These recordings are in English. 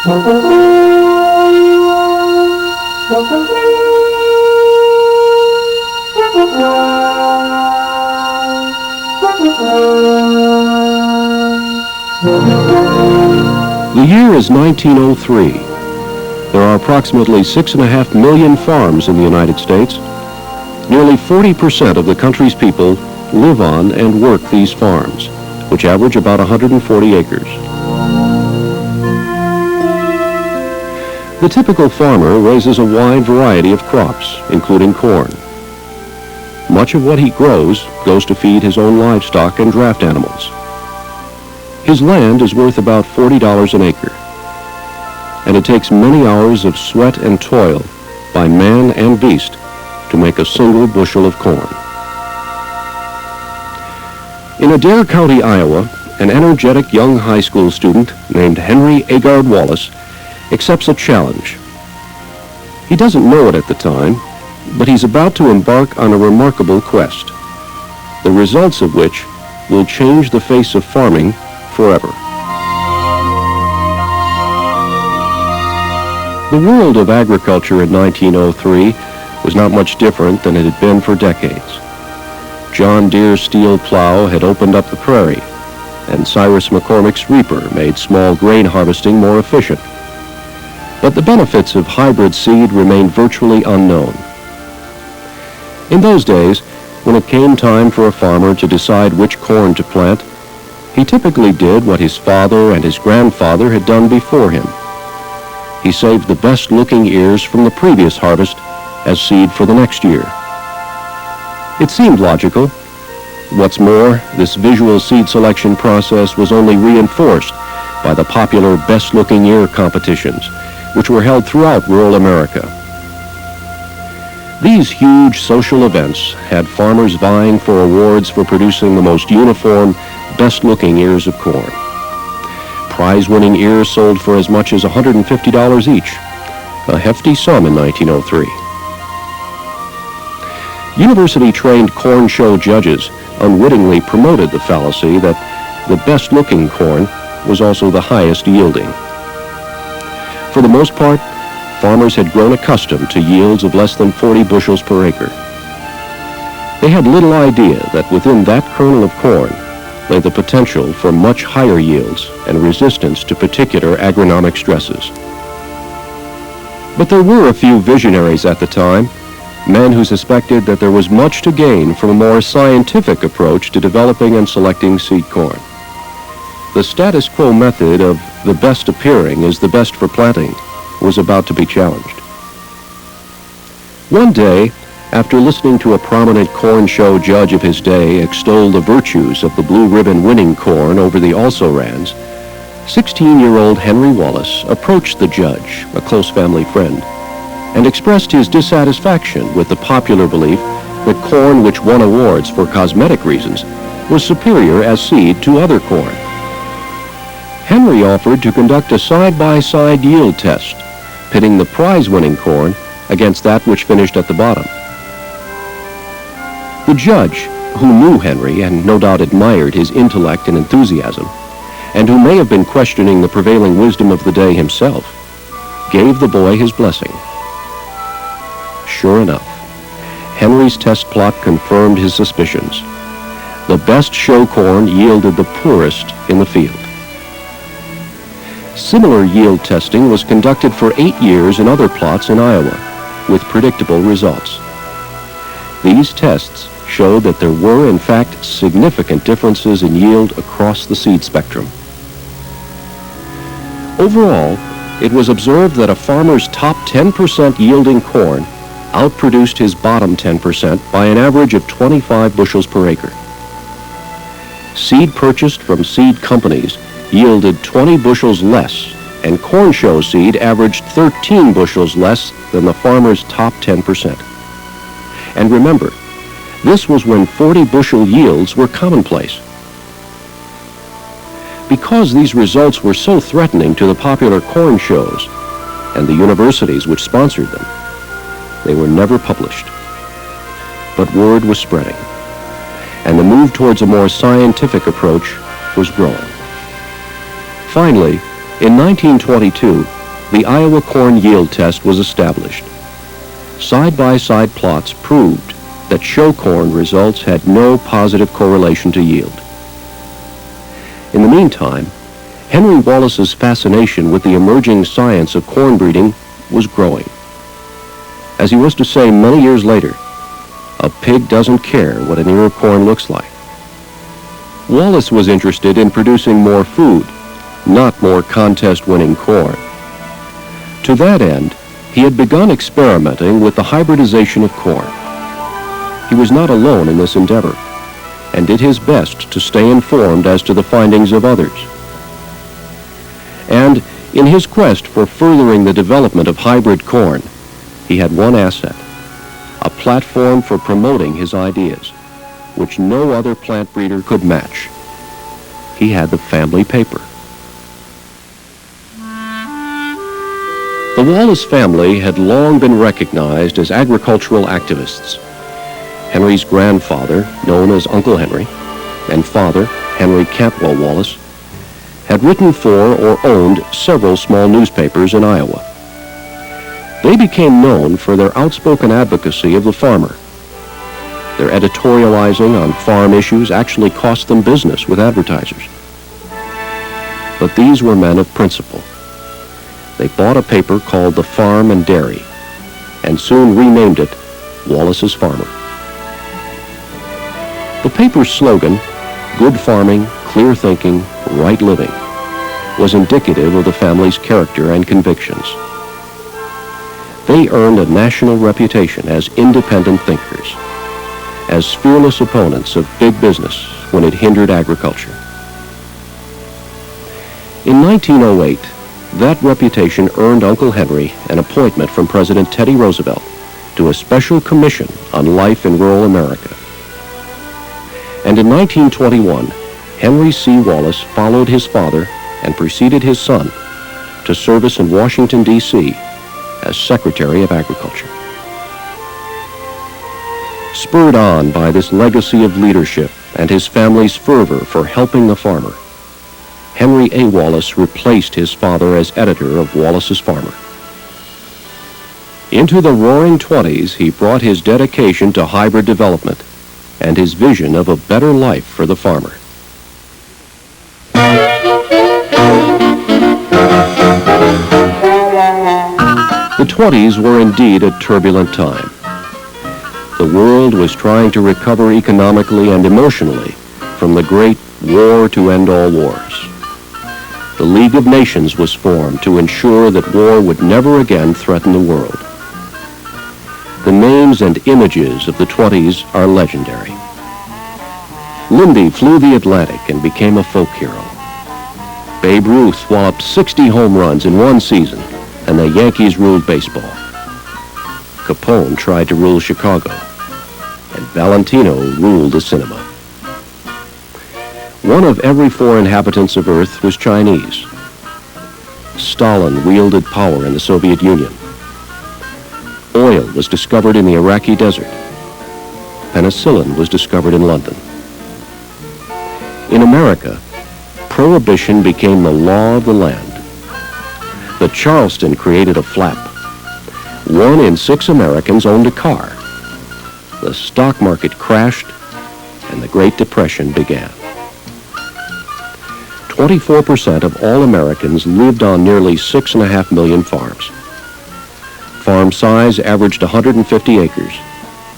The year is 1903. There are approximately 6.5 million farms in the United States. Nearly 40% of the country's people live on and work these farms, which average about 140 acres. The typical farmer raises a wide variety of crops, including corn. Much of what he grows goes to feed his own livestock and draft animals. His land is worth about $40 an acre, and it takes many hours of sweat and toil by man and beast to make a single bushel of corn. In Adair County, Iowa, an energetic young high school student named Henry Agard Wallace accepts a challenge. He doesn't know it at the time, but he's about to embark on a remarkable quest, the results of which will change the face of farming forever. The world of agriculture in 1903 was not much different than it had been for decades. John Deere's steel plow had opened up the prairie, and Cyrus McCormick's reaper made small grain harvesting more efficient. But the benefits of hybrid seed remained virtually unknown. In those days, when it came time for a farmer to decide which corn to plant, he typically did what his father and his grandfather had done before him. He saved the best-looking ears from the previous harvest as seed for the next year. It seemed logical. What's more, this visual seed selection process was only reinforced by the popular best-looking ear competitions, which were held throughout rural America. These huge social events had farmers vying for awards for producing the most uniform, best-looking ears of corn. Prize-winning ears sold for as much as $150 each, a hefty sum in 1903. University-trained corn show judges unwittingly promoted the fallacy that the best-looking corn was also the highest yielding. For the most part, farmers had grown accustomed to yields of less than 40 bushels per acre. They had little idea that within that kernel of corn lay the potential for much higher yields and resistance to particular agronomic stresses. But there were a few visionaries at the time, men who suspected that there was much to gain from a more scientific approach to developing and selecting seed corn. The status quo method of the best appearing is the best for planting was about to be challenged. One day, after listening to a prominent corn show judge of his day extol the virtues of the blue ribbon winning corn over the also-rans, 16-year-old Henry Wallace approached the judge, a close family friend, and expressed his dissatisfaction with the popular belief that corn which won awards for cosmetic reasons was superior as seed to other corn. Henry offered to conduct a side-by-side yield test, pitting the prize-winning corn against that which finished at the bottom. The judge, who knew Henry and no doubt admired his intellect and enthusiasm, and who may have been questioning the prevailing wisdom of the day himself, gave the boy his blessing. Sure enough, Henry's test plot confirmed his suspicions. The best show corn yielded the poorest in the field. Similar yield testing was conducted for 8 years in other plots in Iowa, with predictable results. These tests showed that there were, in fact, significant differences in yield across the seed spectrum. Overall, it was observed that a farmer's top 10% yielding corn outproduced his bottom 10% by an average of 25 bushels per acre. Seed purchased from seed companies yielded 20 bushels less, and corn show seed averaged 13 bushels less than the farmer's top 10%. And remember, this was when 40-bushel yields were commonplace. Because these results were so threatening to the popular corn shows and the universities which sponsored them, they were never published. But word was spreading, and the move towards a more scientific approach was growing. Finally, In 1922, the Iowa corn yield test was established. Side-by-side plots proved that show corn results had no positive correlation to yield. In the meantime, Henry Wallace's fascination with the emerging science of corn breeding was growing. As he was to say many years later, a pig doesn't care what an ear of corn looks like. Wallace was interested in producing more food, not more contest-winning corn. To that end, he had begun experimenting with the hybridization of corn. He was not alone in this endeavor, and did his best to stay informed as to the findings of others. And in his quest for furthering the development of hybrid corn, he had one asset, a platform for promoting his ideas, which no other plant breeder could match. He had the family paper. The Wallace family had long been recognized as agricultural activists. Henry's grandfather, known as Uncle Henry, and father, Henry Cantwell Wallace, had written for or owned several small newspapers in Iowa. They became known for their outspoken advocacy of the farmer. Their editorializing on farm issues actually cost them business with advertisers. But these were men of principle. They bought a paper called the Farm and Dairy, and soon renamed it Wallace's Farmer. The paper's slogan, "Good farming, clear thinking, right living," was indicative of the family's character and convictions. They earned a national reputation as independent thinkers, as fearless opponents of big business when it hindered agriculture. In 1908, that reputation earned Uncle Henry an appointment from President Teddy Roosevelt to a special commission on life in rural America. And in 1921, Henry C. Wallace followed his father and preceded his son to service in Washington, D.C. as Secretary of Agriculture. Spurred on by this legacy of leadership and his family's fervor for helping the farmer, Henry A. Wallace replaced his father as editor of Wallace's Farmer. Into the Roaring '20s, he brought his dedication to hybrid development and his vision of a better life for the farmer. The '20s were indeed a turbulent time. The world was trying to recover economically and emotionally from the great war to end all wars. The League of Nations was formed to ensure that war would never again threaten the world. The names and images of the '20s are legendary. Lindy flew the Atlantic and became a folk hero. Babe Ruth walloped 60 home runs in one season, and the Yankees ruled baseball. Capone tried to rule Chicago, and Valentino ruled the cinema. One of every 4 inhabitants of Earth was Chinese. Stalin wielded power in the Soviet Union. Oil was discovered in the Iraqi desert. Penicillin was discovered in London. In America, prohibition became the law of the land. The Charleston created a flap. 1 in 6 Americans owned a car. The stock market crashed, and the Great Depression began. 24% of all Americans lived on nearly 6.5 million farms. Farm size averaged 150 acres,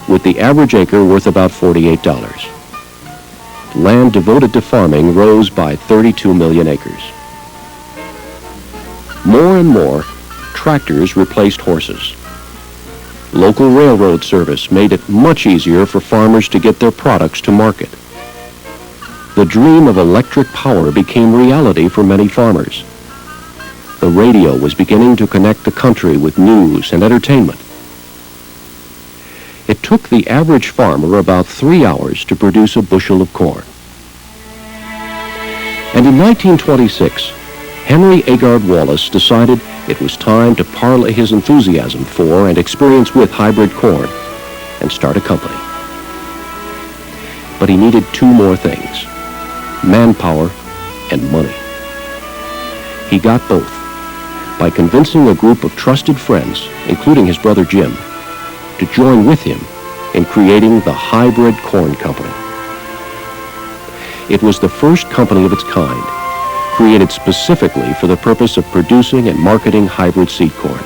with the average acre worth about $48. Land devoted to farming rose by 32 million acres. More and more, tractors replaced horses. Local railroad service made it much easier for farmers to get their products to market. The dream of electric power became reality for many farmers. The radio was beginning to connect the country with news and entertainment. It took the average farmer about 3 hours to produce a bushel of corn. And in 1926, Henry Agard Wallace decided it was time to parlay his enthusiasm for and experience with hybrid corn and start a company. But he needed 2 more things: manpower and money. he got both by convincing a group of trusted friends, including his brother Jim, to join with him in creating the Hi-Bred Corn Company. It was the first company of its kind, created specifically for the purpose of producing and marketing hybrid seed corn.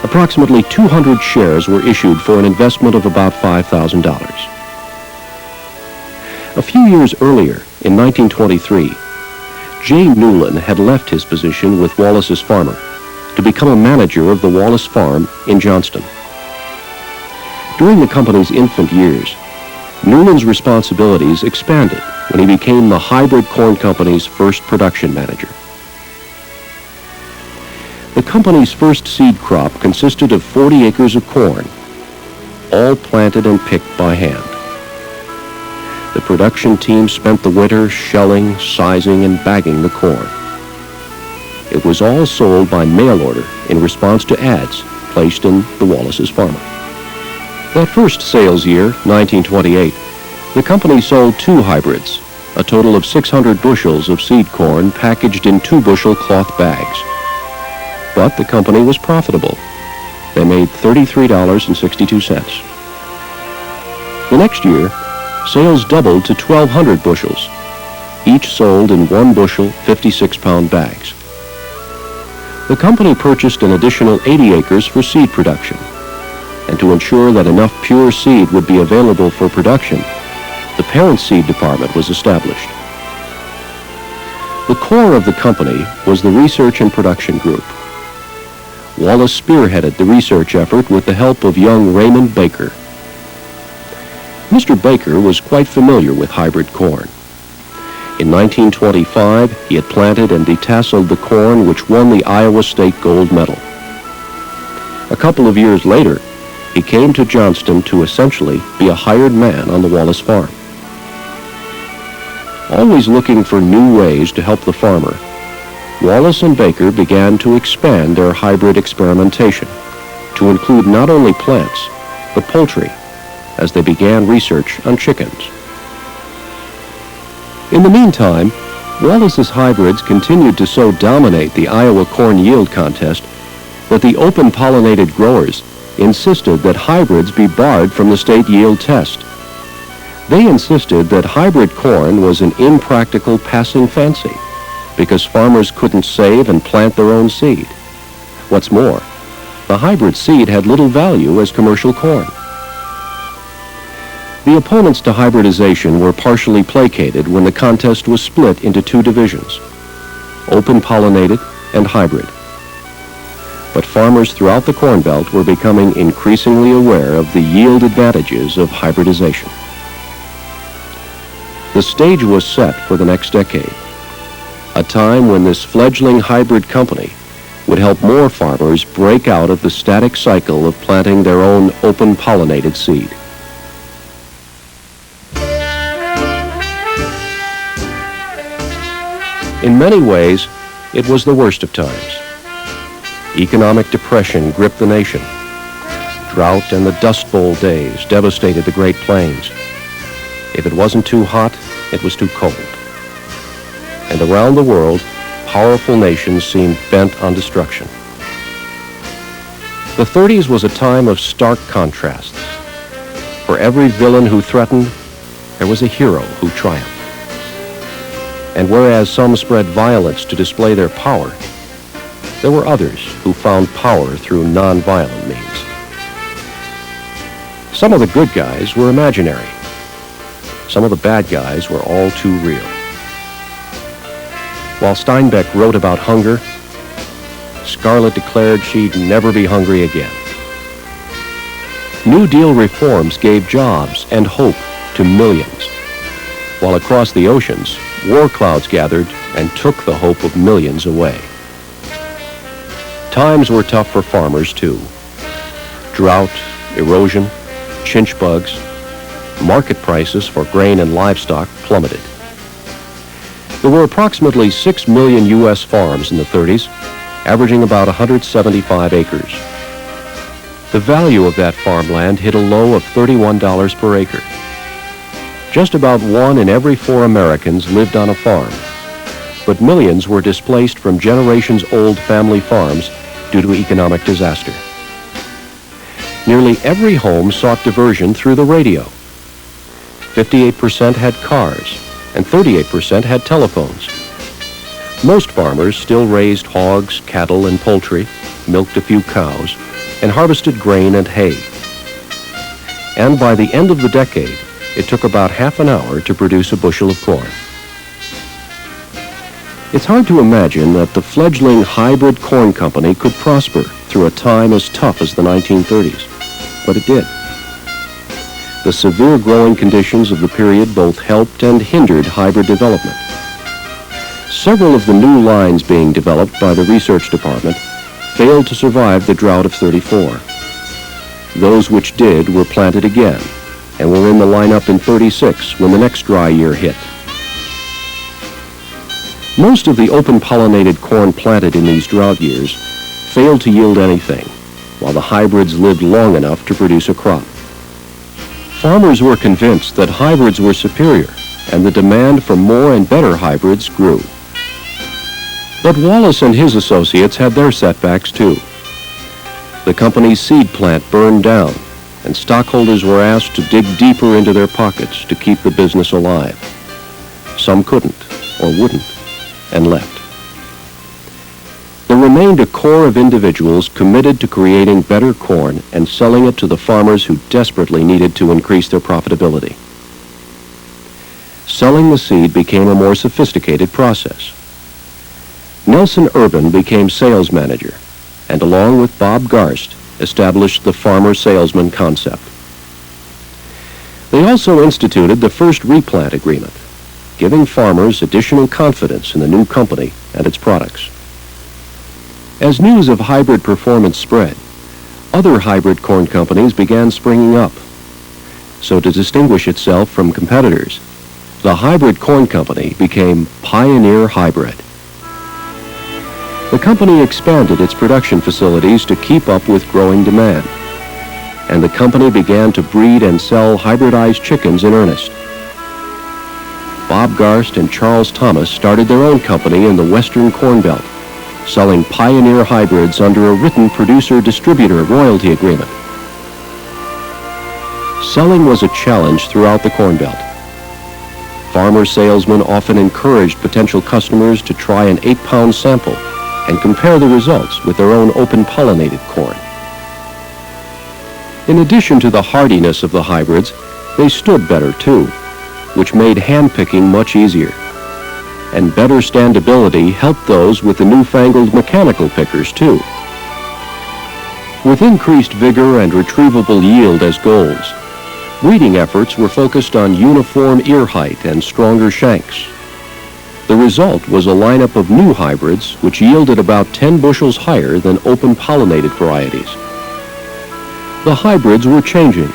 Approximately 200 shares were issued for an investment of about $5,000. A few years earlier, in 1923, J. Newland had left his position with Wallace's farmer to become a manager of the Wallace farm in Johnston. During the company's infant years, Newland's responsibilities expanded when he became the Hi-Bred Corn Company's first production manager. The company's first seed crop consisted of 40 acres of corn, all planted and picked by hand. The production team spent the winter shelling, sizing, and bagging the corn. It was all sold by mail order in response to ads placed in the Wallace's Farmer. That first sales year, 1928, the company sold 2 hybrids, a total of 600 bushels of seed corn packaged in 2-bushel cloth bags. But the company was profitable. They made $33.62. The next year, sales doubled to 1,200 bushels, each sold in 1-bushel, 56-pound bags. The company purchased an additional 80 acres for seed production, and to ensure that enough pure seed would be available for production, the parent seed department was established. The core of the company was the Research and Production Group. Wallace spearheaded the research effort with the help of young Raymond Baker. Mr. Baker was quite familiar with hybrid corn. In 1925, he had planted and detasseled the corn which won the Iowa State gold medal. A couple of years later, he came to Johnston to essentially be a hired man on the Wallace farm. Always looking for new ways to help the farmer, Wallace and Baker began to expand their hybrid experimentation to include not only plants, but poultry, as they began research on chickens. In the meantime, Wallace's hybrids continued to so dominate the Iowa corn yield contest that the open-pollinated growers insisted that hybrids be barred from the state yield test. They insisted that hybrid corn was an impractical passing fancy because farmers couldn't save and plant their own seed. What's more, the hybrid seed had little value as commercial corn. The opponents to hybridization were partially placated when the contest was split into 2 divisions, open-pollinated and hybrid. But farmers throughout the Corn Belt were becoming increasingly aware of the yield advantages of hybridization. The stage was set for the next decade, a time when this fledgling hybrid company would help more farmers break out of the static cycle of planting their own open-pollinated seed. In many ways, it was the worst of times. Economic depression gripped the nation. Drought and the Dust Bowl days devastated the Great Plains. If it wasn't too hot, it was too cold. And around the world, powerful nations seemed bent on destruction. The 30s was a time of stark contrasts. For every villain who threatened, there was a hero who triumphed. And whereas some spread violence to display their power, there were others who found power through non-violent means. Some of the good guys were imaginary. Some of the bad guys were all too real. While Steinbeck wrote about hunger, Scarlett declared she'd never be hungry again. New Deal reforms gave jobs and hope to millions, while across the oceans, war clouds gathered and took the hope of millions away. Times were tough for farmers, too. Drought, erosion, chinch bugs, market prices for grain and livestock plummeted. There were approximately 6 million U.S. farms in the 30s, averaging about 175 acres. The value of that farmland hit a low of $31 per acre. Just about 1 in every 4 Americans lived on a farm, but millions were displaced from generations-old family farms due to economic disaster. Nearly every home sought diversion through the radio. 58% had cars, and 38% had telephones. Most farmers still raised hogs, cattle, and poultry, milked a few cows, and harvested grain and hay. And by the end of the decade, it took about half an hour to produce a bushel of corn. It's hard to imagine that the fledgling Hi-Bred corn company could prosper through a time as tough as the 1930s, but it did. The severe growing conditions of the period both helped and hindered hybrid development. Several of the new lines being developed by the research department failed to survive the drought of '34. Those which did were planted again and were in the lineup in '36 when the next dry year hit. Most of the open-pollinated corn planted in these drought years failed to yield anything, while the hybrids lived long enough to produce a crop. Farmers were convinced that hybrids were superior, and the demand for more and better hybrids grew. But Wallace and his associates had their setbacks too. The company's seed plant burned down, and stockholders were asked to dig deeper into their pockets to keep the business alive. Some couldn't, or wouldn't, and left. There remained a core of individuals committed to creating better corn and selling it to the farmers who desperately needed to increase their profitability. Selling the seed became a more sophisticated process. Nelson Urban became sales manager, and along with Bob Garst, established the farmer salesman concept. They also instituted the first replant agreement, giving farmers additional confidence in the new company and its products. As news of hybrid performance spread, other hybrid corn companies began springing up. So to distinguish itself from competitors, the Hybrid Corn Company became Pioneer Hi-Bred. The company expanded its production facilities to keep up with growing demand, and the company began to breed and sell hybridized chickens in earnest. Bob Garst and Charles Thomas started their own company in the Western Corn Belt, selling Pioneer hybrids under a written producer-distributor royalty agreement. Selling was a challenge throughout the Corn Belt. Farmer salesmen often encouraged potential customers to try an 8-pound sample and compare the results with their own open-pollinated corn. In addition to the hardiness of the hybrids, they stood better too, which made hand-picking much easier. And better standability helped those with the newfangled mechanical pickers too. With increased vigor and retrievable yield as goals, breeding efforts were focused on uniform ear height and stronger shanks. The result was a lineup of new hybrids which yielded about 10 bushels higher than open-pollinated varieties. The hybrids were changing,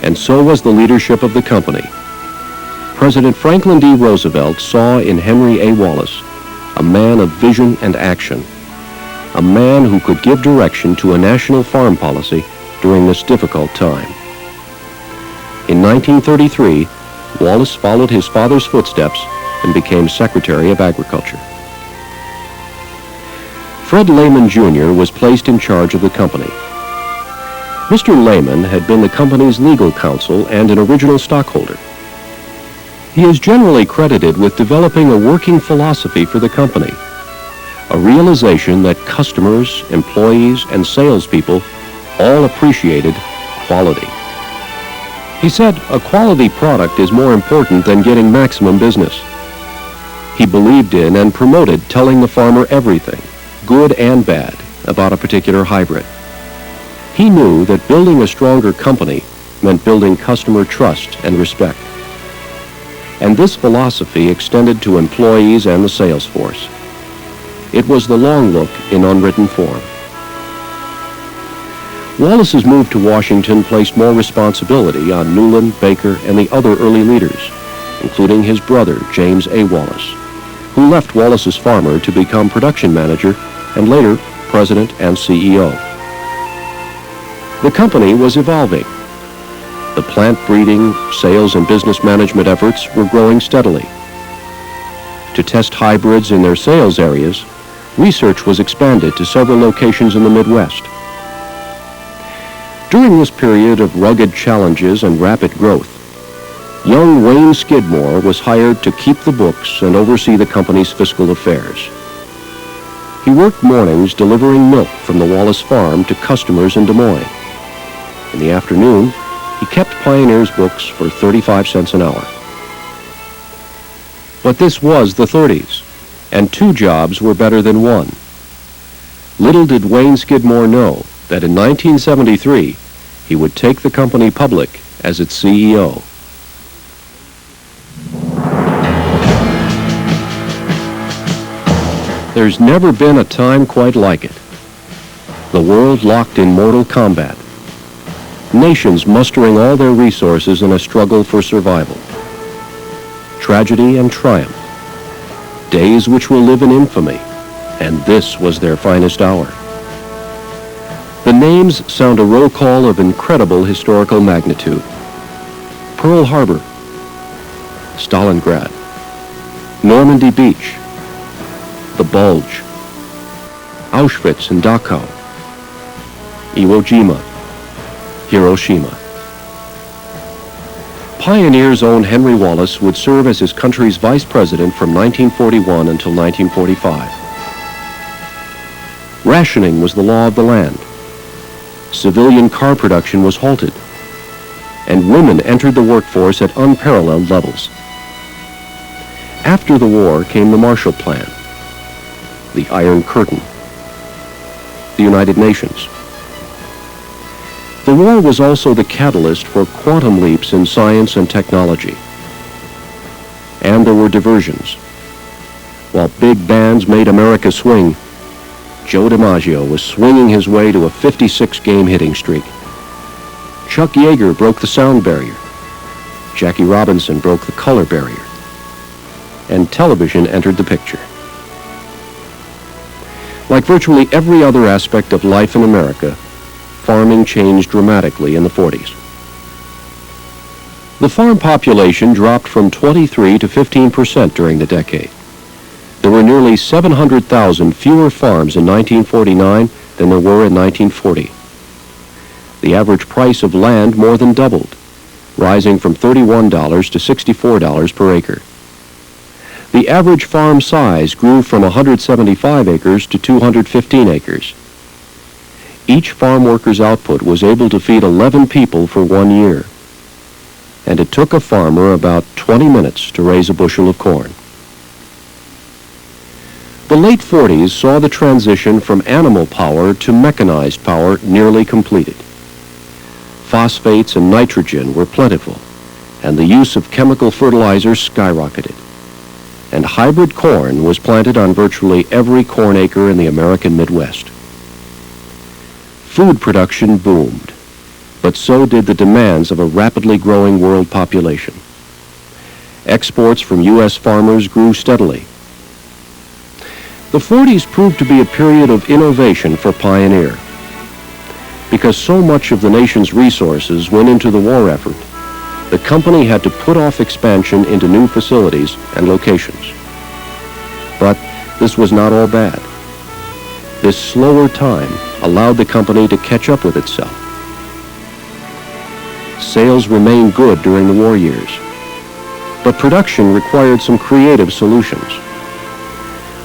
and so was the leadership of the company. President Franklin D. Roosevelt saw in Henry A. Wallace a man of vision and action, a man who could give direction to a national farm policy during this difficult time. In 1933, Wallace followed his father's footsteps and became Secretary of Agriculture. Fred Lehman Jr. was placed in charge of the company. Mr. Lehman had been the company's legal counsel and an original stockholder. He is generally credited with developing a working philosophy for the company, a realization that customers, employees, and salespeople all appreciated quality. He said a quality product is more important than getting maximum business. He believed in and promoted telling the farmer everything, good and bad, about a particular hybrid. He knew that building a stronger company meant building customer trust and respect. And this philosophy extended to employees and the sales force. It was the long look in unwritten form. Wallace's move to Washington placed more responsibility on Newland, Baker, and the other early leaders, including his brother, James A. Wallace, who left Wallace's farmer to become production manager and later president and CEO. The company was evolving. The plant breeding, sales, and business management efforts were growing steadily. To test hybrids in their sales areas, research was expanded to several locations in the Midwest. During this period of rugged challenges and rapid growth, young Wayne Skidmore was hired to keep the books and oversee the company's fiscal affairs. He worked mornings delivering milk from the Wallace farm to customers in Des Moines. In the afternoon, he kept Pioneer's books for 35 cents an hour. But this was the 30s, and 2 jobs were better than 1. Little did Wayne Skidmore know that in 1973, he would take the company public as its CEO. There's never been a time quite like it. The world locked in mortal combat. Nations mustering all their resources in a struggle for survival. Tragedy and triumph. Days which will live in infamy, and this was their finest hour. The names sound a roll call of incredible historical magnitude. Pearl Harbor, Stalingrad, Normandy Beach, the Bulge, Auschwitz and Dachau, Iwo Jima, Hiroshima. Pioneer's own Henry Wallace would serve as his country's vice president from 1941 until 1945. Rationing was the law of the land. Civilian car production was halted, and women entered the workforce at unparalleled levels. After the war came the Marshall Plan, the Iron Curtain, the United Nations. The war was also the catalyst for quantum leaps in science and technology. And there were diversions. While big bands made America swing, Joe DiMaggio was swinging his way to a 56-game hitting streak. Chuck Yeager broke the sound barrier. Jackie Robinson broke the color barrier. And television entered the picture. Like virtually every other aspect of life in America, farming changed dramatically in the 40s. The farm population dropped from 23 to 15% during the decade. There were nearly 700,000 fewer farms in 1949 than there were in 1940. The average price of land more than doubled, rising from $31 to $64 per acre. The average farm size grew from 175 acres to 215 acres. Each farm worker's output was able to feed 11 people for 1 year. And it took a farmer about 20 minutes to raise a bushel of corn. The late 40s saw the transition from animal power to mechanized power nearly completed. Phosphates and nitrogen were plentiful, and the use of chemical fertilizers skyrocketed. And hybrid corn was planted on virtually every corn acre in the American Midwest. Food production boomed, but so did the demands of a rapidly growing world population. Exports from U.S. farmers grew steadily. The 40s proved to be a period of innovation for Pioneer. Because so much of the nation's resources went into the war effort, the company had to put off expansion into new facilities and locations. But this was not all bad. This slower time allowed the company to catch up with itself. Sales remained good during the war years, but production required some creative solutions.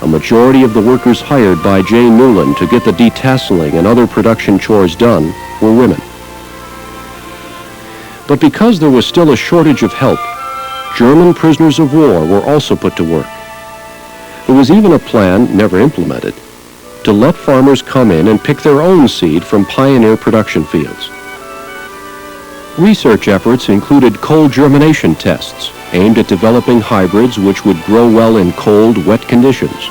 A majority of the workers hired by J. Newland to get the detasseling and other production chores done were women. But because there was still a shortage of help, German prisoners of war were also put to work. There was even a plan, never implemented, to let farmers come in and pick their own seed from Pioneer production fields. Research efforts included cold germination tests aimed at developing hybrids which would grow well in cold, wet conditions.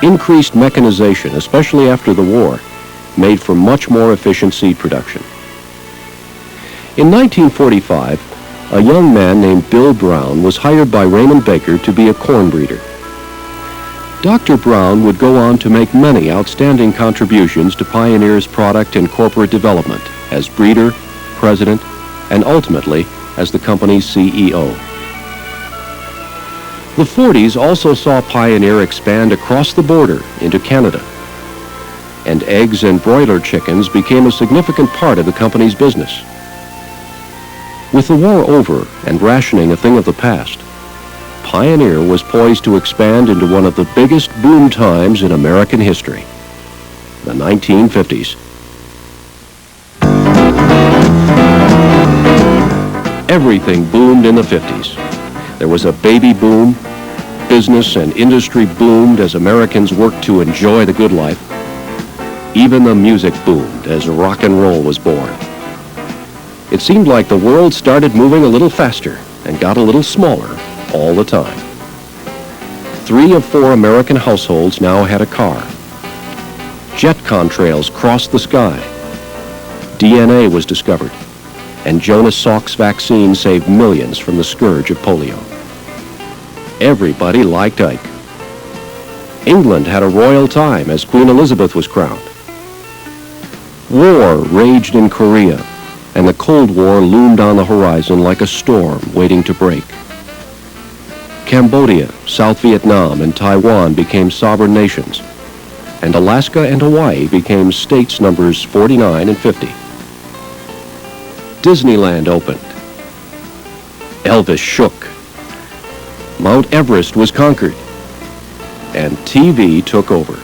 Increased mechanization, especially after the war, made for much more efficient seed production. In 1945, a young man named Bill Brown was hired by Raymond Baker to be a corn breeder. Dr. Brown would go on to make many outstanding contributions to Pioneer's product and corporate development as breeder, president, and ultimately as the company's CEO. The 40s also saw Pioneer expand across the border into Canada, and eggs and broiler chickens became a significant part of the company's business. With the war over and rationing a thing of the past, Pioneer was poised to expand into one of the biggest boom times in American history, the 1950s. Everything boomed in the 50s. There was a baby boom. Business and industry boomed as Americans worked to enjoy the good life. Even the music boomed as rock and roll was born. It seemed like the world started moving a little faster and got a little smaller all the time. 3 of 4 American households now had a car. Jet contrails crossed the sky. DNA was discovered, and Jonas Salk's vaccine saved millions from the scourge of polio. Everybody liked Ike. England had a royal time as Queen Elizabeth was crowned. War raged in Korea, and the Cold War loomed on the horizon like a storm waiting to break. Cambodia, South Vietnam, and Taiwan became sovereign nations, and Alaska and Hawaii became states numbers 49 and 50. Disneyland opened. Elvis shook. Mount Everest was conquered, and TV took over.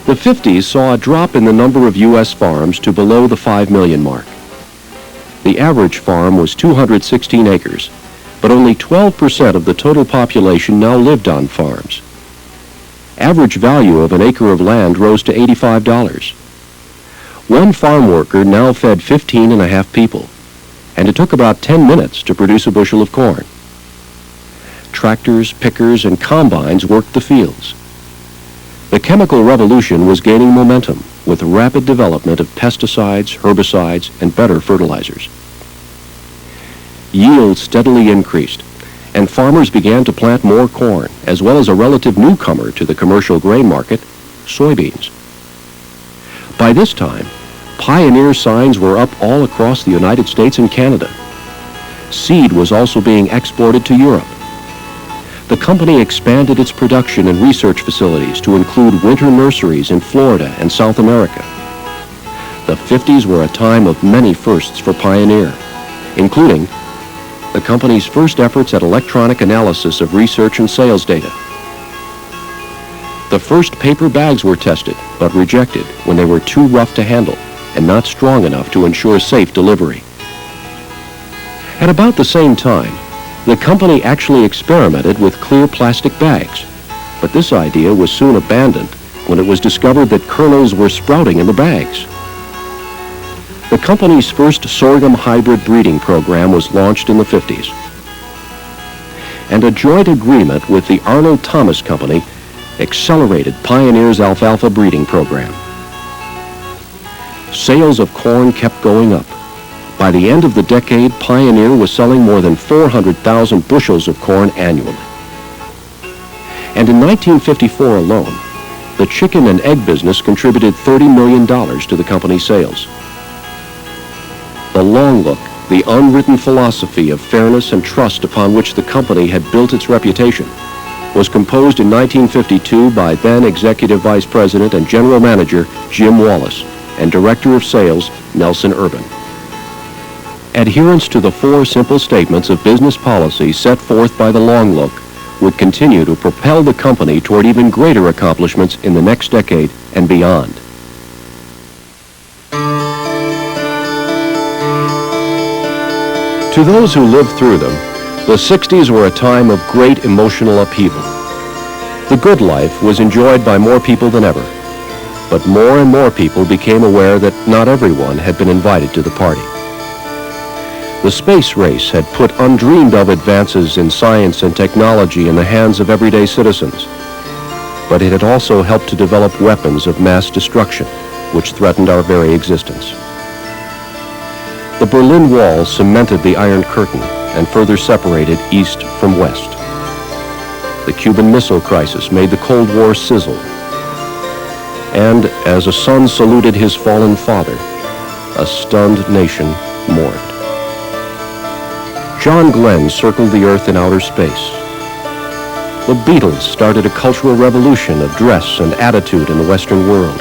The 50s saw a drop in the number of U.S. farms to below the 5 million mark. The average farm was 216 acres, but only 12% of the total population now lived on farms. Average value of an acre of land rose to $85. One farm worker now fed 15 and a half people, and it took about 10 minutes to produce a bushel of corn. Tractors, pickers, and combines worked the fields. The chemical revolution was gaining momentum with rapid development of pesticides, herbicides, and better fertilizers. Yield steadily increased, and farmers began to plant more corn, as well as a relative newcomer to the commercial grain market, soybeans. By this time, Pioneer signs were up all across the United States and Canada. Seed was also being exported to Europe. The company expanded its production and research facilities to include winter nurseries in Florida and South America. The 50s were a time of many firsts for Pioneer, including the company's first efforts at electronic analysis of research and sales data. The first paper bags were tested, but rejected when they were too rough to handle and not strong enough to ensure safe delivery. At about the same time, the company actually experimented with clear plastic bags, but this idea was soon abandoned when it was discovered that kernels were sprouting in the bags. The company's first sorghum hybrid breeding program was launched in the 50s, and a joint agreement with the Arnold Thomas Company accelerated Pioneer's alfalfa breeding program. Sales of corn kept going up. By the end of the decade, Pioneer was selling more than 400,000 bushels of corn annually. And in 1954 alone, the chicken and egg business contributed $30 million to the company's sales. The long look, the unwritten philosophy of fairness and trust upon which the company had built its reputation, was composed in 1952 by then Executive Vice President and General Manager Jim Wallace and Director of Sales Nelson Urban. Adherence to the 4 simple statements of business policy set forth by the long look would continue to propel the company toward even greater accomplishments in the next decade and beyond. To those who lived through them, the 60s were a time of great emotional upheaval. The good life was enjoyed by more people than ever, but more and more people became aware that not everyone had been invited to the party. The space race had put undreamed of advances in science and technology in the hands of everyday citizens, but it had also helped to develop weapons of mass destruction, which threatened our very existence. The Berlin Wall cemented the Iron Curtain and further separated East from West. The Cuban Missile Crisis made the Cold War sizzle. And as a son saluted his fallen father, a stunned nation mourned. John Glenn circled the Earth in outer space. The Beatles started a cultural revolution of dress and attitude in the Western world,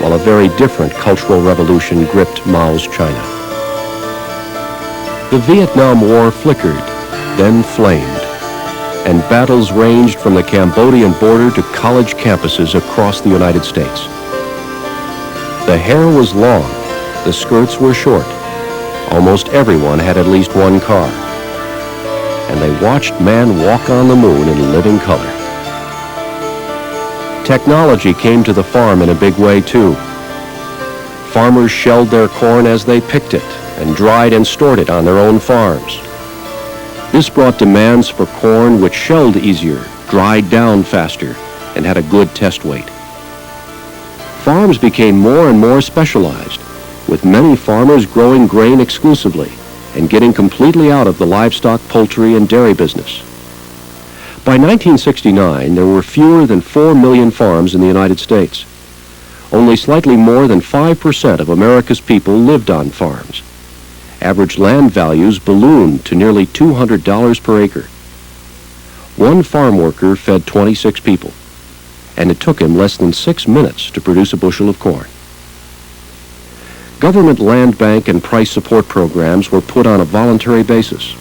while a very different cultural revolution gripped Mao's China. The Vietnam War flickered, then flamed, and battles ranged from the Cambodian border to college campuses across the United States. The hair was long, the skirts were short. Almost everyone had at least one car, and they watched man walk on the moon in living color. Technology came to the farm in a big way, too. Farmers shelled their corn as they picked it and dried and stored it on their own farms. This brought demands for corn which shelled easier, dried down faster, and had a good test weight. Farms became more and more specialized, with many farmers growing grain exclusively and getting completely out of the livestock, poultry, and dairy business. By 1969, there were fewer than 4 million farms in the United States. Only slightly more than 5% of America's people lived on farms. Average land values ballooned to nearly $200 per acre. One farm worker fed 26 people, and it took him less than 6 minutes to produce a bushel of corn. Government land bank and price support programs were put on a voluntary basis.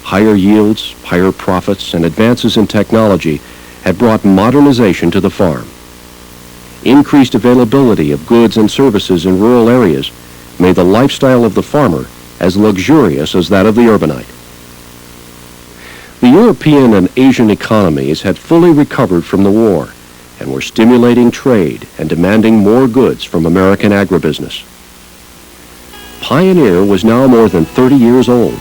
Higher yields, higher profits, and advances in technology had brought modernization to the farm. Increased availability of goods and services in rural areas made the lifestyle of the farmer as luxurious as that of the urbanite. The European and Asian economies had fully recovered from the war and were stimulating trade and demanding more goods from American agribusiness. Pioneer was now more than 30 years old,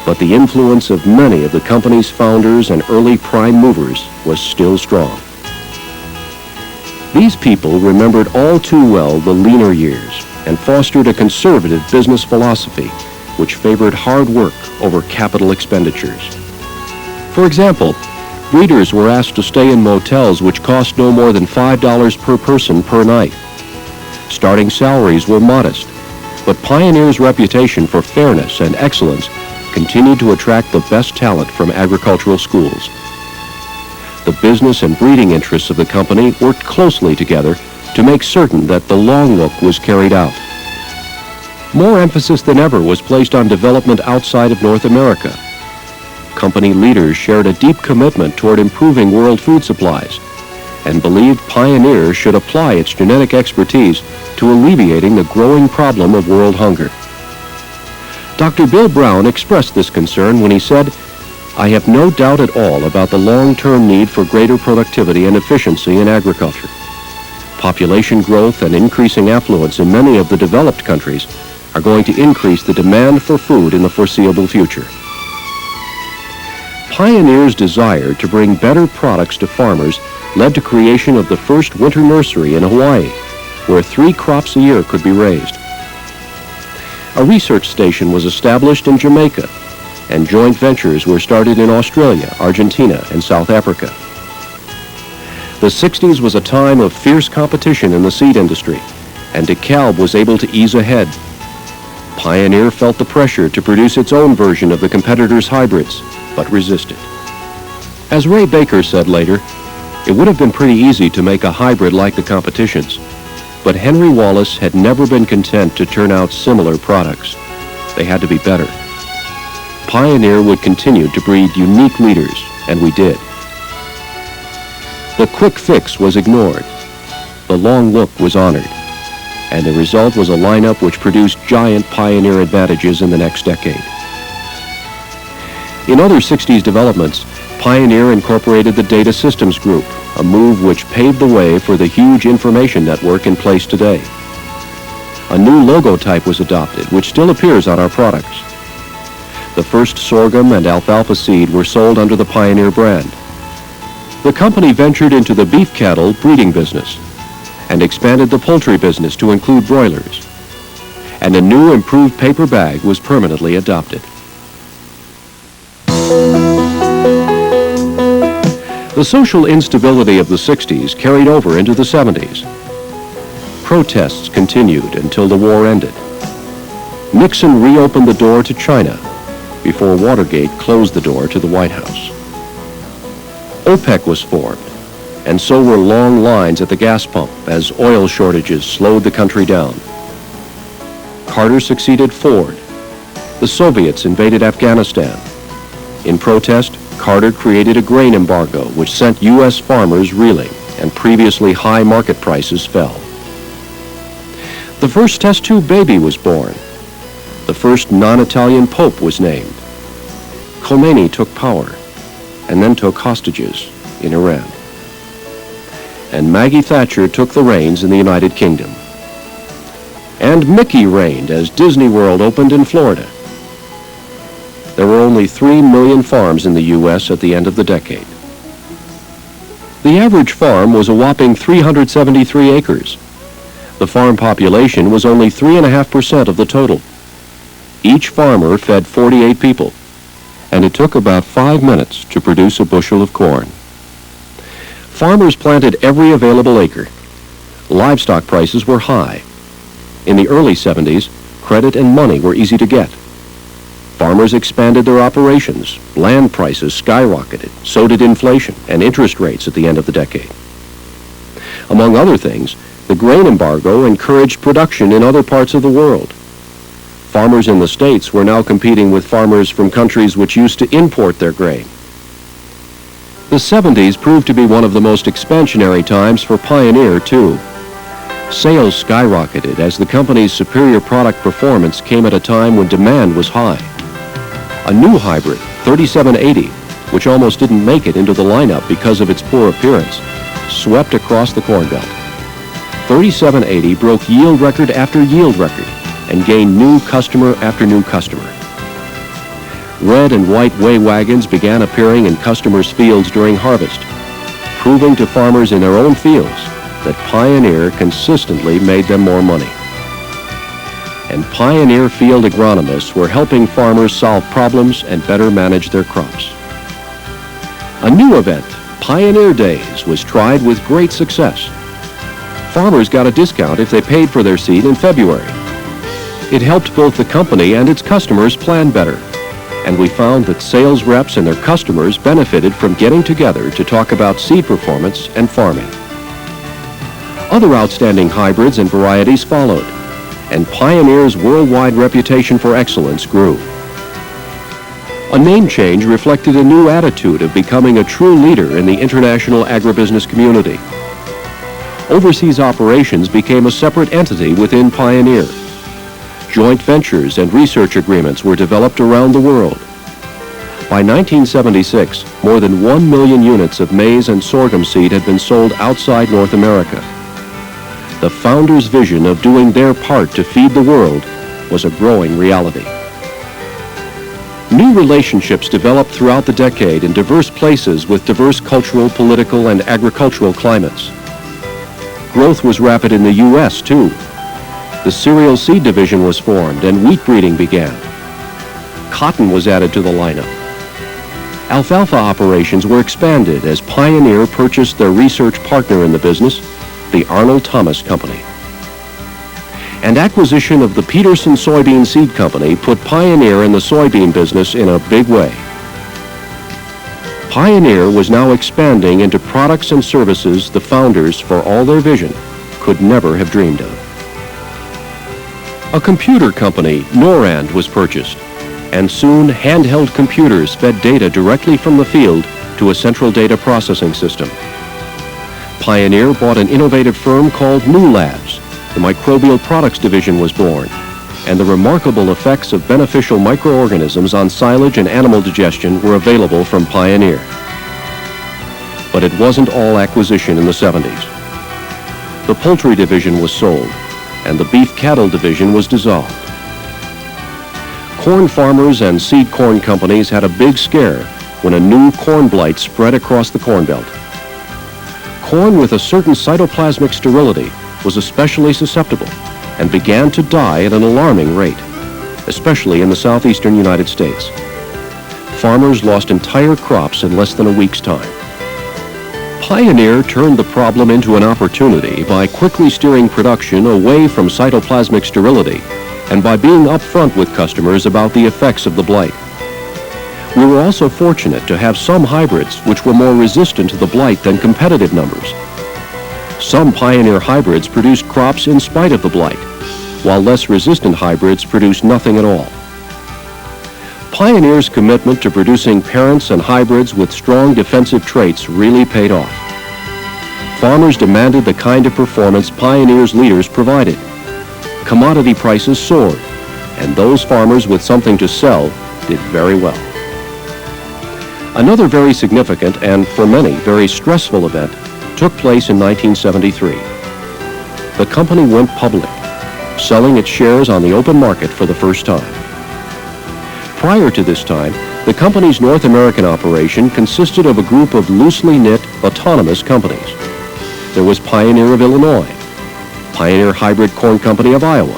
but the influence of many of the company's founders and early prime movers was still strong. These people remembered all too well the leaner years and fostered a conservative business philosophy which favored hard work over capital expenditures. For example, breeders were asked to stay in motels which cost no more than $5 per person per night. Starting salaries were modest, but Pioneer's reputation for fairness and excellence continued to attract the best talent from agricultural schools. The business and breeding interests of the company worked closely together to make certain that the long look was carried out. More emphasis than ever was placed on development outside of North America. Company leaders shared a deep commitment toward improving world food supplies and believed Pioneer should apply its genetic expertise to alleviating the growing problem of world hunger. Dr. Bill Brown expressed this concern when he said, "I have no doubt at all about the long-term need for greater productivity and efficiency in agriculture. Population growth and increasing affluence in many of the developed countries are going to increase the demand for food in the foreseeable future." Pioneer's desire to bring better products to farmers led to creation of the first winter nursery in Hawaii, where 3 crops a year could be raised. A research station was established in Jamaica, and joint ventures were started in Australia, Argentina, and South Africa. The 60s was a time of fierce competition in the seed industry, and DeKalb was able to ease ahead. Pioneer felt the pressure to produce its own version of the competitors' hybrids, but resisted. As Ray Baker said later, it would have been pretty easy to make a hybrid like the competitions, but Henry Wallace had never been content to turn out similar products. They had to be better. Pioneer would continue to breed unique leaders, and we did. The quick fix was ignored. The long look was honored, and the result was a lineup which produced giant Pioneer advantages in the next decade. In other 60s developments, Pioneer incorporated the Data Systems Group, a move which paved the way for the huge information network in place today. A new logo type was adopted, which still appears on our products. The first sorghum and alfalfa seed were sold under the Pioneer brand. The company ventured into the beef cattle breeding business and expanded the poultry business to include broilers. And a new improved paper bag was permanently adopted. The social instability of the 60s carried over into the 70s. Protests continued until the war ended. Nixon reopened the door to China before Watergate closed the door to the White House. OPEC was formed, and so were long lines at the gas pump as oil shortages slowed the country down. Carter succeeded Ford. The Soviets invaded Afghanistan. In protest, Carter created a grain embargo which sent U.S. farmers reeling, and previously high market prices fell. The first test tube baby was born. The first non-Italian pope was named. Khomeini took power and then took hostages in Iran. And Maggie Thatcher took the reins in the United Kingdom. And Mickey reigned as Disney World opened in Florida. There were only 3 million farms in the U.S. at the end of the decade. The average farm was a whopping 373 acres. The farm population was only 3.5% of the total. Each farmer fed 48 people, and it took about 5 minutes to produce a bushel of corn. Farmers planted every available acre. Livestock prices were high. In the early 70s, credit and money were easy to get. Farmers expanded their operations. Land prices skyrocketed, so did inflation and interest rates at the end of the decade. Among other things, the grain embargo encouraged production in other parts of the world. Farmers in the States were now competing with farmers from countries which used to import their grain. The 70s proved to be one of the most expansionary times for Pioneer, too. Sales skyrocketed as the company's superior product performance came at a time when demand was high. A new hybrid, 3780, which almost didn't make it into the lineup because of its poor appearance, swept across the Corn Belt. 3780 broke yield record after yield record and gained new customer after new customer. Red and white way wagons began appearing in customers' fields during harvest, proving to farmers in their own fields that Pioneer consistently made them more money. And Pioneer field agronomists were helping farmers solve problems and better manage their crops. A new event, Pioneer Days, was tried with great success. Farmers got a discount if they paid for their seed in February. It helped both the company and its customers plan better, and we found that sales reps and their customers benefited from getting together to talk about seed performance and farming. Other outstanding hybrids and varieties followed, and Pioneer's worldwide reputation for excellence grew. A name change reflected a new attitude of becoming a true leader in the international agribusiness community. Overseas operations became a separate entity within Pioneer. Joint ventures and research agreements were developed around the world. By 1976, more than 1 million units of maize and sorghum seed had been sold outside North America. The founders' vision of doing their part to feed the world was a growing reality. New relationships developed throughout the decade in diverse places with diverse cultural, political, and agricultural climates. Growth was rapid in the U.S., too. The cereal seed division was formed and wheat breeding began. Cotton was added to the lineup. Alfalfa operations were expanded as Pioneer purchased their research partner in the business, the Arnold Thomas Company. And acquisition of the Peterson Soybean Seed Company put Pioneer in the soybean business in a big way. Pioneer was now expanding into products and services the founders, for all their vision, could never have dreamed of. A computer company, Norand, was purchased, and soon handheld computers fed data directly from the field to a central data processing system. Pioneer bought an innovative firm called New Labs. The microbial products division was born, and the remarkable effects of beneficial microorganisms on silage and animal digestion were available from Pioneer. But it wasn't all acquisition in the 70s. The poultry division was sold, and the beef cattle division was dissolved. Corn farmers and seed corn companies had a big scare when a new corn blight spread across the Corn Belt. Corn with a certain cytoplasmic sterility was especially susceptible and began to die at an alarming rate, especially in the southeastern United States. Farmers lost entire crops in less than a week's time. Pioneer turned the problem into an opportunity by quickly steering production away from cytoplasmic sterility and by being upfront with customers about the effects of the blight. We were also fortunate to have some hybrids which were more resistant to the blight than competitive numbers. Some pioneer hybrids produced crops in spite of the blight, while less resistant hybrids produced nothing at all. Pioneer's commitment to producing parents and hybrids with strong defensive traits really paid off. Farmers demanded the kind of performance Pioneer's leaders provided. Commodity prices soared, and those farmers with something to sell did very well. Another very significant and, for many, very stressful event took place in 1973. The company went public, selling its shares on the open market for the first time. Prior to this time, the company's North American operation consisted of a group of loosely knit, autonomous companies. There was Pioneer of Illinois, Pioneer Hybrid Corn Company of Iowa,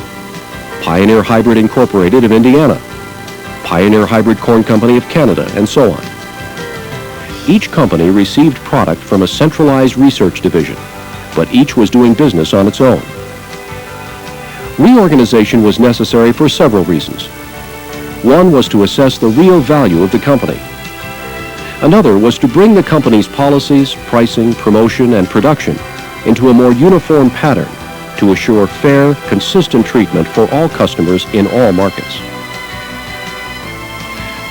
Pioneer Hybrid Incorporated of Indiana, Pioneer Hybrid Corn Company of Canada, and so on. Each company received product from a centralized research division, but each was doing business on its own. Reorganization was necessary for several reasons. One was to assess the real value of the company. Another was to bring the company's policies, pricing, promotion, and production into a more uniform pattern to assure fair, consistent treatment for all customers in all markets.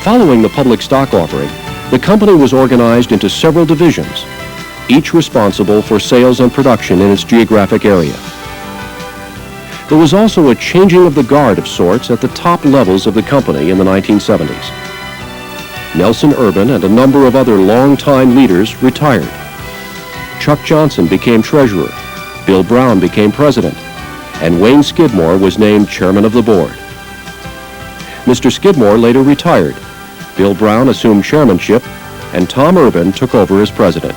Following the public stock offering, the company was organized into several divisions, each responsible for sales and production in its geographic area. There was also a changing of the guard of sorts at the top levels of the company in the 1970s. Nelson Urban and a number of other longtime leaders retired. Chuck Johnson became treasurer, Bill Brown became president, and Wayne Skidmore was named chairman of the board. Mr. Skidmore later retired. Bill Brown assumed chairmanship, and Tom Urban took over as president.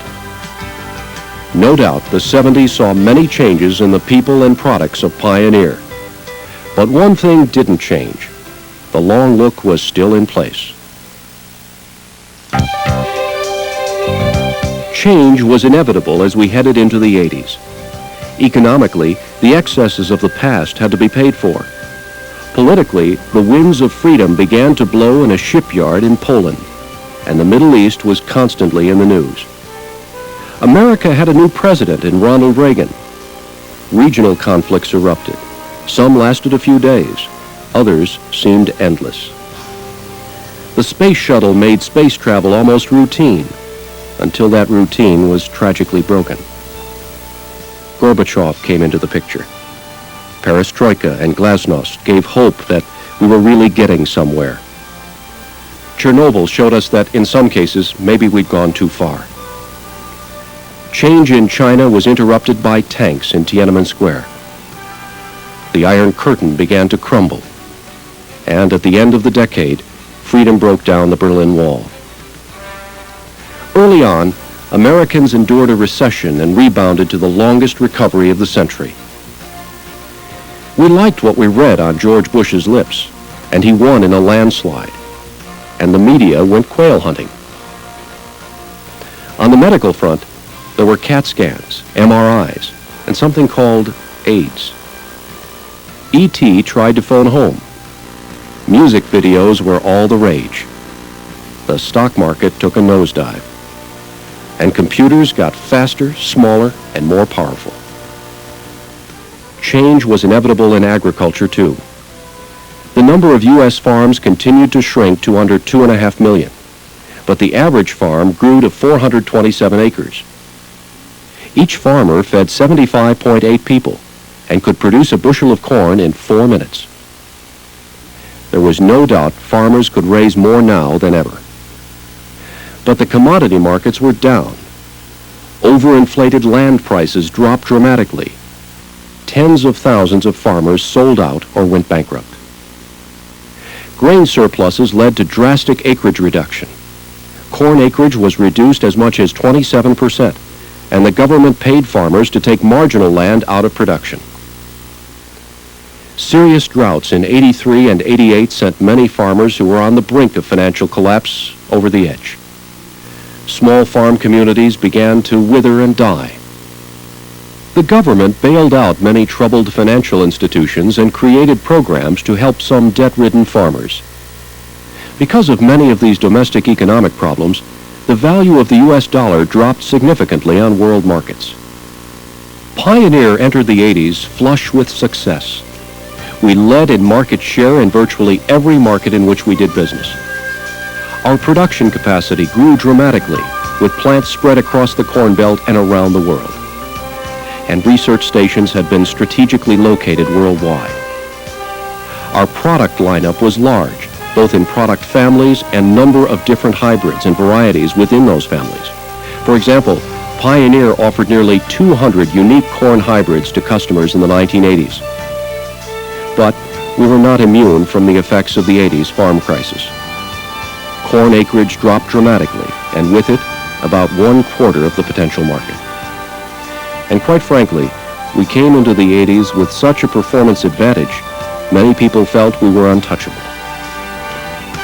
No doubt the 70s saw many changes in the people and products of Pioneer. But one thing didn't change. The long look was still in place. Change was inevitable as we headed into the 80s. Economically, the excesses of the past had to be paid for. Politically, the winds of freedom began to blow in a shipyard in Poland, and the Middle East was constantly in the news. America had a new president in Ronald Reagan. Regional conflicts erupted. Some lasted a few days. Others seemed endless. The space shuttle made space travel almost routine, until that routine was tragically broken. Gorbachev came into the picture. Perestroika and glasnost gave hope that we were really getting somewhere. Chernobyl showed us that in some cases, maybe we'd gone too far. Change in China was interrupted by tanks in Tiananmen Square. The Iron Curtain began to crumble, and at the end of the decade, freedom broke down the Berlin Wall. Early on, Americans endured a recession and rebounded to the longest recovery of the century. We liked what we read on George Bush's lips, and he won in a landslide, and the media went quail hunting. On the medical front, there were CAT scans, MRIs, and something called AIDS. E.T. tried to phone home. Music videos were all the rage. The stock market took a nosedive, and computers got faster, smaller, and more powerful. Change was inevitable in agriculture, too. The number of U.S. farms continued to shrink to under 2.5 million, but the average farm grew to 427 acres. Each farmer fed 75.8 people and could produce a bushel of corn in 4 minutes. There was no doubt farmers could raise more now than ever. But the commodity markets were down. Overinflated land prices dropped dramatically. Tens of thousands of farmers sold out or went bankrupt. Grain surpluses led to drastic acreage reduction. Corn acreage was reduced as much as 27%, and the government paid farmers to take marginal land out of production. Serious droughts in 83 and 88 sent many farmers who were on the brink of financial collapse over the edge. Small farm communities began to wither and die. The government bailed out many troubled financial institutions and created programs to help some debt-ridden farmers. Because of many of these domestic economic problems, the value of the U.S. dollar dropped significantly on world markets. Pioneer entered the 80s flush with success. We led in market share in virtually every market in which we did business. Our production capacity grew dramatically, with plants spread across the Corn Belt and around the world. And research stations had been strategically located worldwide. Our product lineup was large, both in product families and number of different hybrids and varieties within those families. For example, Pioneer offered nearly 200 unique corn hybrids to customers in the 1980s. But we were not immune from the effects of the 80s farm crisis. Corn acreage dropped dramatically, and with it, about 1/4 of the potential market. And quite frankly, we came into the 80s with such a performance advantage, many people felt we were untouchable.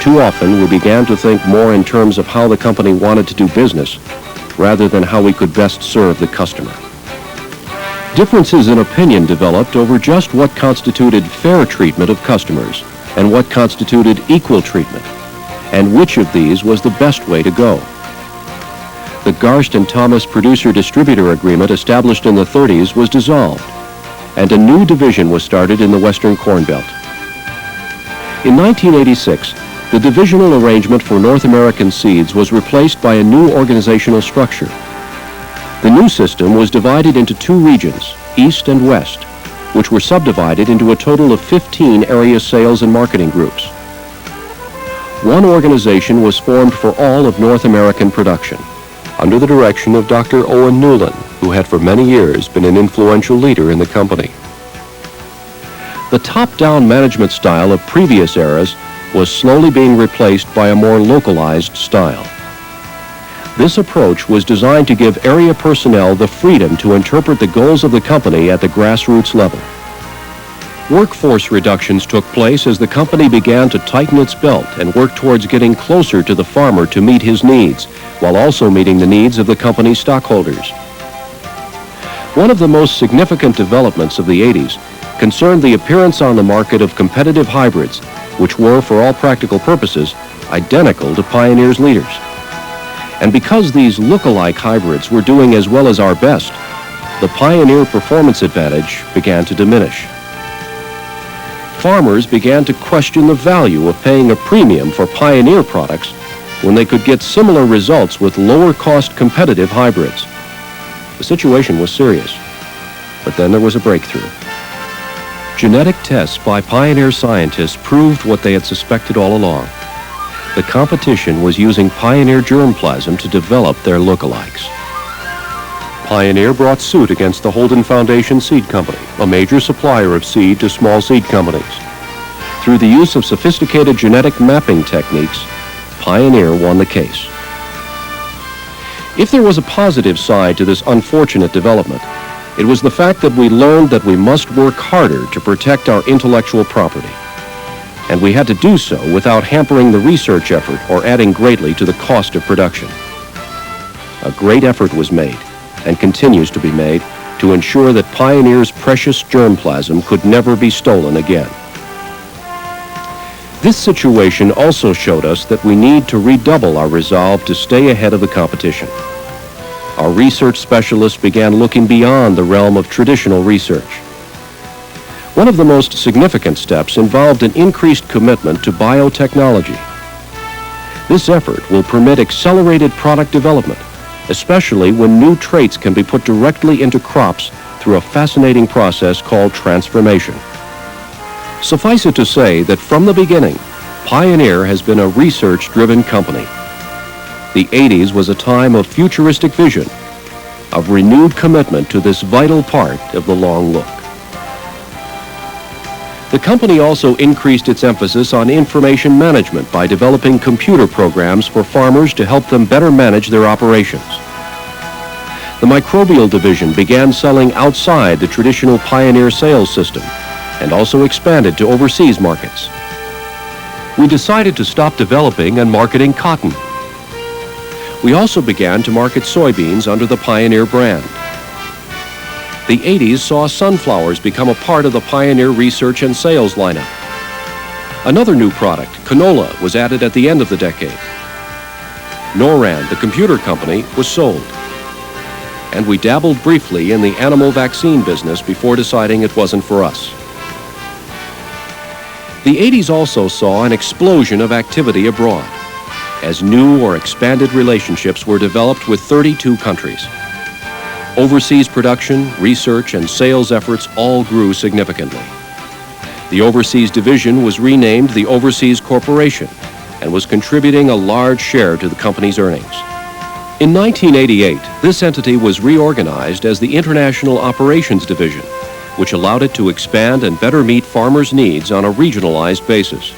Too often, we began to think more in terms of how the company wanted to do business, rather than how we could best serve the customer. Differences in opinion developed over just what constituted fair treatment of customers and what constituted equal treatment, and which of these was the best way to go. The Garst and Thomas producer-distributor agreement established in the 30s was dissolved, and a new division was started in the Western Corn Belt. In 1986, the divisional arrangement for North American seeds was replaced by a new organizational structure. The new system was divided into two regions, East and West, which were subdivided into a total of 15 area sales and marketing groups. One organization was formed for all of North American production, under the direction of Dr. Owen Newland, who had for many years been an influential leader in the company. The top-down management style of previous eras was slowly being replaced by a more localized style. This approach was designed to give area personnel the freedom to interpret the goals of the company at the grassroots level. Workforce reductions took place as the company began to tighten its belt and work towards getting closer to the farmer to meet his needs, while also meeting the needs of the company's stockholders. One of the most significant developments of the 80s concerned the appearance on the market of competitive hybrids, which were, for all practical purposes, identical to Pioneer's leaders. And because these look-alike hybrids were doing as well as our best, the Pioneer performance advantage began to diminish. Farmers began to question the value of paying a premium for Pioneer products when they could get similar results with lower-cost competitive hybrids. The situation was serious, but then there was a breakthrough. Genetic tests by Pioneer scientists proved what they had suspected all along. The competition was using Pioneer germplasm to develop their lookalikes. Pioneer brought suit against the Holden Foundation Seed Company, a major supplier of seed to small seed companies. Through the use of sophisticated genetic mapping techniques, Pioneer won the case. If there was a positive side to this unfortunate development, it was the fact that we learned that we must work harder to protect our intellectual property. And we had to do so without hampering the research effort or adding greatly to the cost of production. A great effort was made, and continues to be made, to ensure that Pioneer's precious germplasm could never be stolen again. This situation also showed us that we need to redouble our resolve to stay ahead of the competition. Our research specialists began looking beyond the realm of traditional research. One of the most significant steps involved an increased commitment to biotechnology. This effort will permit accelerated product development, especially when new traits can be put directly into crops through a fascinating process called transformation. Suffice it to say that from the beginning, Pioneer has been a research-driven company. The 80s was a time of futuristic vision, of renewed commitment to this vital part of the long look. The company also increased its emphasis on information management by developing computer programs for farmers to help them better manage their operations. The microbial division began selling outside the traditional Pioneer sales system and also expanded to overseas markets. We decided to stop developing and marketing cotton. We also began to market soybeans under the Pioneer brand. The 80s saw sunflowers become a part of the Pioneer research and sales lineup. Another new product, canola, was added at the end of the decade. Noran, the computer company, was sold. And we dabbled briefly in the animal vaccine business before deciding it wasn't for us. The 80s also saw an explosion of activity abroad, as new or expanded relationships were developed with 32 countries. Overseas production, research, and sales efforts all grew significantly. The overseas division was renamed the Overseas Corporation and was contributing a large share to the company's earnings. In 1988, this entity was reorganized as the International Operations Division, which allowed it to expand and better meet farmers' needs on a regionalized basis.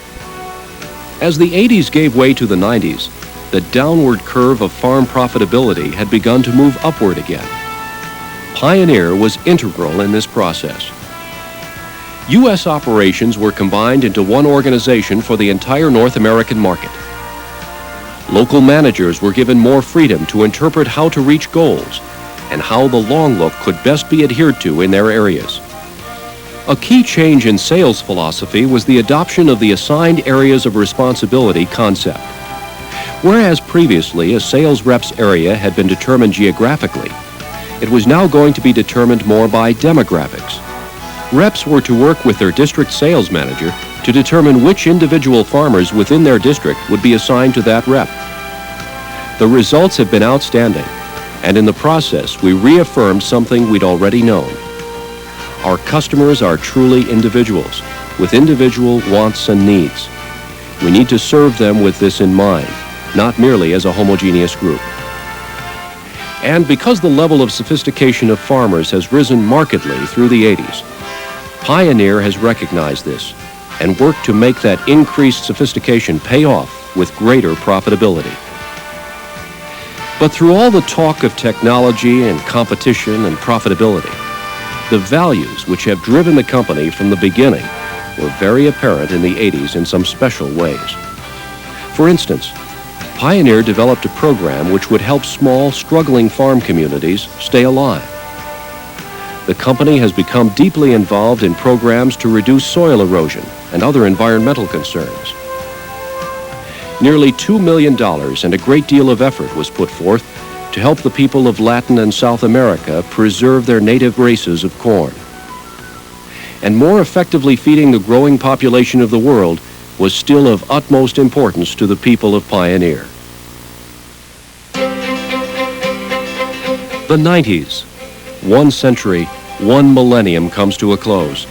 As the 80s gave way to the 90s, the downward curve of farm profitability had begun to move upward again. Pioneer was integral in this process. U.S. operations were combined into one organization for the entire North American market. Local managers were given more freedom to interpret how to reach goals and how the long look could best be adhered to in their areas. A key change in sales philosophy was the adoption of the assigned areas of responsibility concept. Whereas previously a sales rep's area had been determined geographically, it was now going to be determined more by demographics. Reps were to work with their district sales manager to determine which individual farmers within their district would be assigned to that rep. The results have been outstanding, and in the process we reaffirmed something we'd already known. Our customers are truly individuals, with individual wants and needs. We need to serve them with this in mind, not merely as a homogeneous group. And because the level of sophistication of farmers has risen markedly through the 80s, Pioneer has recognized this and worked to make that increased sophistication pay off with greater profitability. But through all the talk of technology and competition and profitability, the values which have driven the company from the beginning were very apparent in the 80s in some special ways. For instance, Pioneer developed a program which would help small, struggling farm communities stay alive. The company has become deeply involved in programs to reduce soil erosion and other environmental concerns. Nearly $2 million and a great deal of effort was put forth to help the people of Latin and South America preserve their native races of corn. And more effectively feeding the growing population of the world was still of utmost importance to the people of Pioneer. The 90s. 1 century, 1 millennium comes to a close.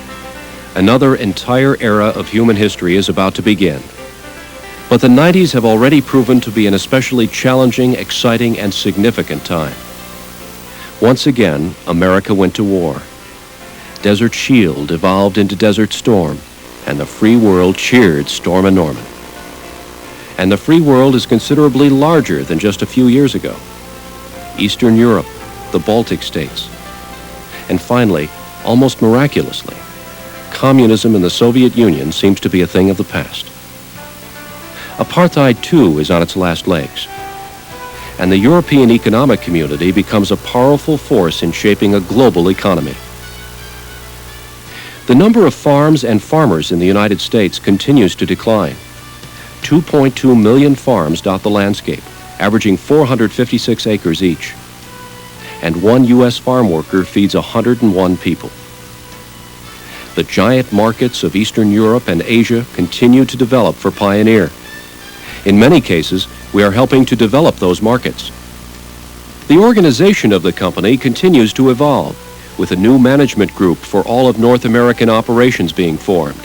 Another entire era of human history is about to begin. But the 90s have already proven to be an especially challenging, exciting, and significant time. Once again, America went to war. Desert Shield evolved into Desert Storm, and the free world cheered Storm and Norman. And the free world is considerably larger than just a few years ago. Eastern Europe, the Baltic states. And finally, almost miraculously, communism in the Soviet Union seems to be a thing of the past. Apartheid, too, is on its last legs. And the European economic community becomes a powerful force in shaping a global economy. The number of farms and farmers in the United States continues to decline. 2.2 million farms dot the landscape, averaging 456 acres each. And one U.S. farm worker feeds 101 people. The giant markets of Eastern Europe and Asia continue to develop for Pioneer. In many cases, we are helping to develop those markets. The organization of the company continues to evolve, with a new management group for all of North American operations being formed,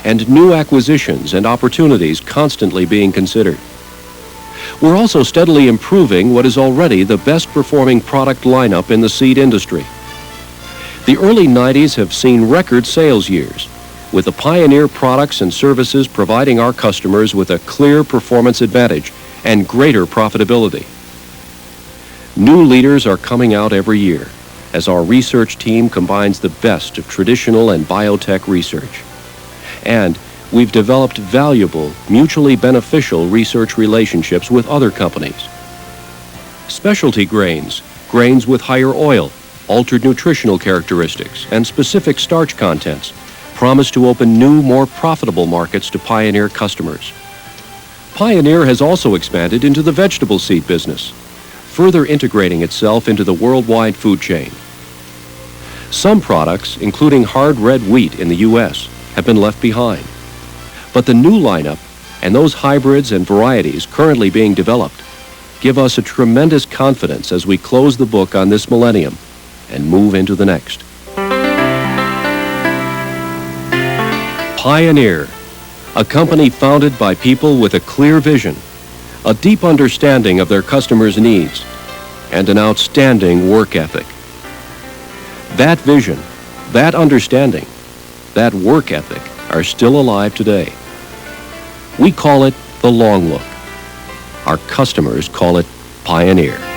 and new acquisitions and opportunities constantly being considered. We're also steadily improving what is already the best performing product lineup in the seed industry. The early 90s have seen record sales years, with the Pioneer products and services providing our customers with a clear performance advantage and greater profitability. New leaders are coming out every year as our research team combines the best of traditional and biotech research. And we've developed valuable, mutually beneficial research relationships with other companies. Specialty grains, grains with higher oil, altered nutritional characteristics, and specific starch contents promise to open new, more profitable markets to Pioneer customers. Pioneer has also expanded into the vegetable seed business, further integrating itself into the worldwide food chain. Some products, including hard red wheat in the U.S., have been left behind. But the new lineup and those hybrids and varieties currently being developed give us a tremendous confidence as we close the book on this millennium and move into the next. Pioneer, a company founded by people with a clear vision, a deep understanding of their customers' needs, and an outstanding work ethic. That vision, that understanding, that work ethic are still alive today. We call it the long look. Our customers call it Pioneer.